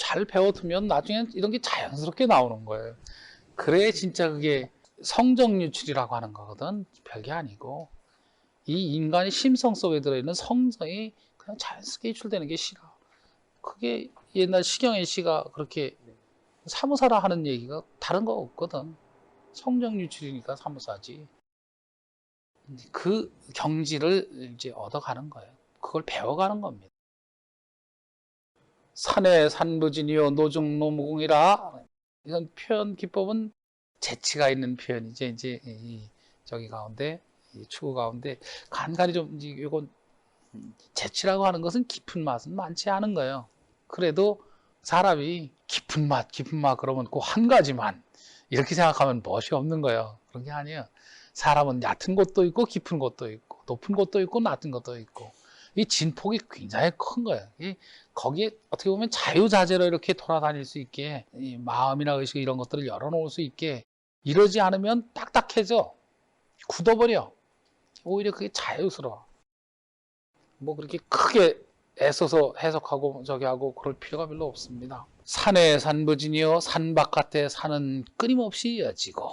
잘 배워두면 나중엔 이런 게 자연스럽게 나오는 거예요. 그래 진짜 그게 성정 유출이라고 하는 거거든. 별게 아니고 이 인간의 심성 속에 들어있는 성정이 그냥 자연스럽게 유출되는 게 시라. 그게 옛날 시경의 시가 그렇게 사무사라 하는 얘기가 다른 거 없거든. 성정 유출이니까 사무사지. 그 경지를 이제 얻어가는 거예요. 그걸 배워가는 겁니다. 산의 산부진이요 노중노무공이라. 이런 표현 기법은 재치가 있는 표현이죠. 이제 저기 가운데 이 추구 가운데 간간히 좀 이제 이건 재치라고 하는 것은 깊은 맛은 많지 않은 거예요. 그래도 사람이 깊은 맛 그러면 꼭 한 가지만 이렇게 생각하면 멋이 없는 거예요. 그런 게 아니에요. 사람은 얕은 곳도 있고 깊은 곳도 있고 높은 곳도 있고 낮은 곳도 있고 이 진폭이 굉장히 큰 거예요. 거기에 어떻게 보면 자유자재로 이렇게 돌아다닐 수 있게 이 마음이나 의식 이런 것들을 열어놓을 수 있게 이러지 않으면 딱딱해져. 굳어버려. 오히려 그게 자유스러워. 뭐 그렇게 크게 애써서 해석하고 저기 하고 그럴 필요가 별로 없습니다. 산의 산부진이요 산 바깥에 산은 끊임없이 이어지고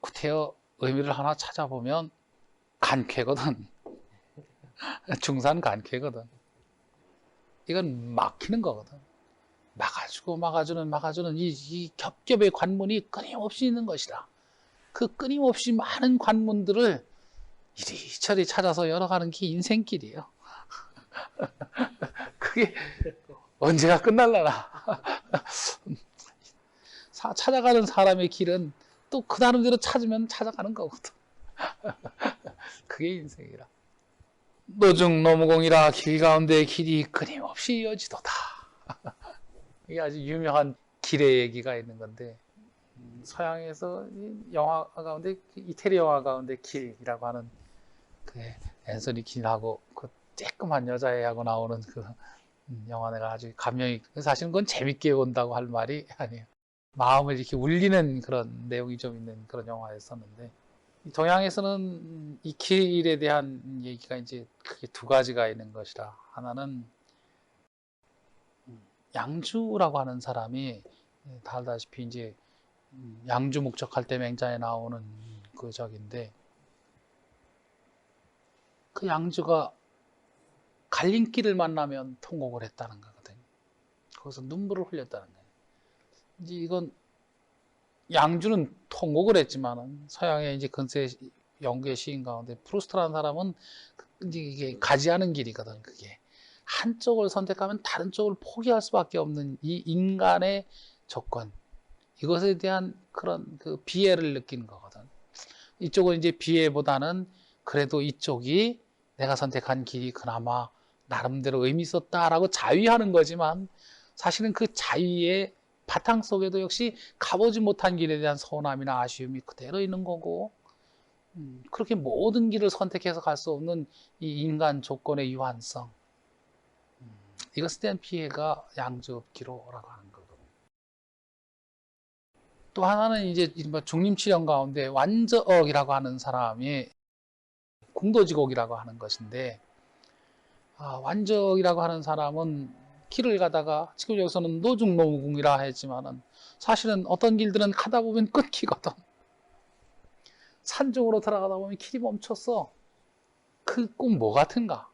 구태여 의미를 하나 찾아보면 간쾌거든. 중산 간쾌거든. 이건 막히는 거거든. 막아주는 이 겹겹의 관문이 끊임없이 있는 것이다. 그 끊임없이 많은 관문들을 이리저리 찾아서 열어가는 게 인생길이에요. 그게 언제가 끝날라나. 찾아가는 사람의 길은 또 그 나름대로 찾으면 찾아가는 거거든. 그게 인생이라. 노중노무공이라 길 가운데 길이 끊임없이 이어지도다. 이게 아주 유명한 길의 얘기가 있는 건데 서양에서 영화 가운데 이태리 영화 가운데 길이라고 하는 그 앤서니 킨하고 그 쬐끔한 여자애하고 나오는 그 영화 내가 아주 감명이 사실은 그건 재밌게 본다고 할 말이 아니에요. 마음을 이렇게 울리는 그런 내용이 좀 있는 그런 영화였었는데 동양에서는 이 길에 대한 얘기가 이제 크게 두 가지가 있는 것이라 하나는 양주라고 하는 사람이 다 알다시피 이제 양주 목적할 때 맹자에 나오는 그 적인데 그 양주가 갈림길을 만나면 통곡을 했다는 거거든요. 거기서 눈물을 흘렸다는 거예요. 이제 이건 양주는 통곡을 했지만 서양의 이제 근세 영국의 시인 가운데 프루스트라는 사람은 이제 이게 가지 않은 길이거든. 그게 한쪽을 선택하면 다른 쪽을 포기할 수밖에 없는 이 인간의 조건, 이것에 대한 그런 그 비애를 느끼는 거거든. 이쪽은 이제 비애보다는 그래도 이쪽이 내가 선택한 길이 그나마 나름대로 의미 있었다라고 자위하는 거지만 사실은 그 자위의 바탕 속에도 역시 가보지 못한 길에 대한 서운함이나 아쉬움이 그대로 있는 거고 그렇게 모든 길을 선택해서 갈 수 없는 이 인간 조건의 유한성, 이것에 대한 피해가 양주업기로라고 하는 거고. 또 하나는 이제 중림치령 가운데 완저억이라고 하는 사람이 궁도지곡이라고 하는 것인데 완저억이라고 하는 사람은 길을 가다가 지금 여기서는 노중노무궁이라 했지만은 사실은 어떤 길들은 가다 보면 끊기거든. 산 쪽으로 들어가다 보면 길이 멈췄어. 그 꼭 뭐 같은가?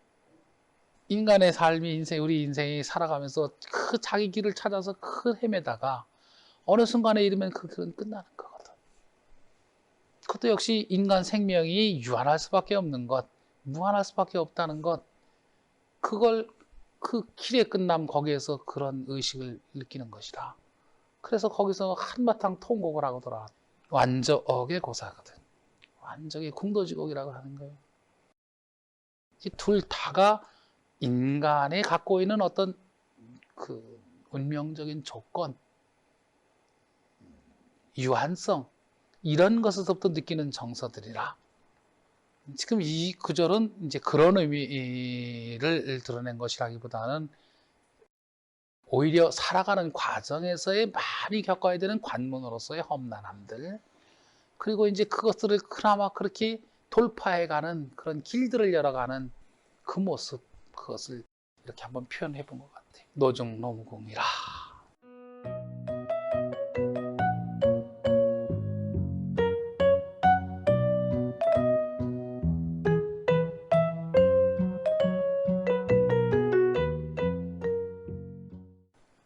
인간의 삶이 우리 인생이 살아가면서 그 자기 길을 찾아서 그 헤매다가 어느 순간에 이르면 그 길은 끝나는 거거든. 그것도 역시 인간 생명이 유한할 수밖에 없는 것, 무한할 수밖에 없다는 것, 그걸 그 길의 끝남 거기에서 그런 의식을 느끼는 것이다. 그래서 거기서 한바탕 통곡을 하고 돌아와. 완저억의 고사거든. 완전히 궁도지곡이라고 하는 거예요. 이 둘 다가 인간이 갖고 있는 어떤 그 운명적인 조건, 유한성, 이런 것에서부터 느끼는 정서들이라. 지금 이 구절은 이제 그런 의미를 드러낸 것이라기보다는 오히려 살아가는 과정에서의 많이 겪어야 되는 관문으로서의 험난함들, 그리고 이제 그것들을 그나마 그렇게 돌파해가는 그런 길들을 열어가는 그 모습, 그것을 이렇게 한번 표현해 본 것 같아요. 노중노무궁이라.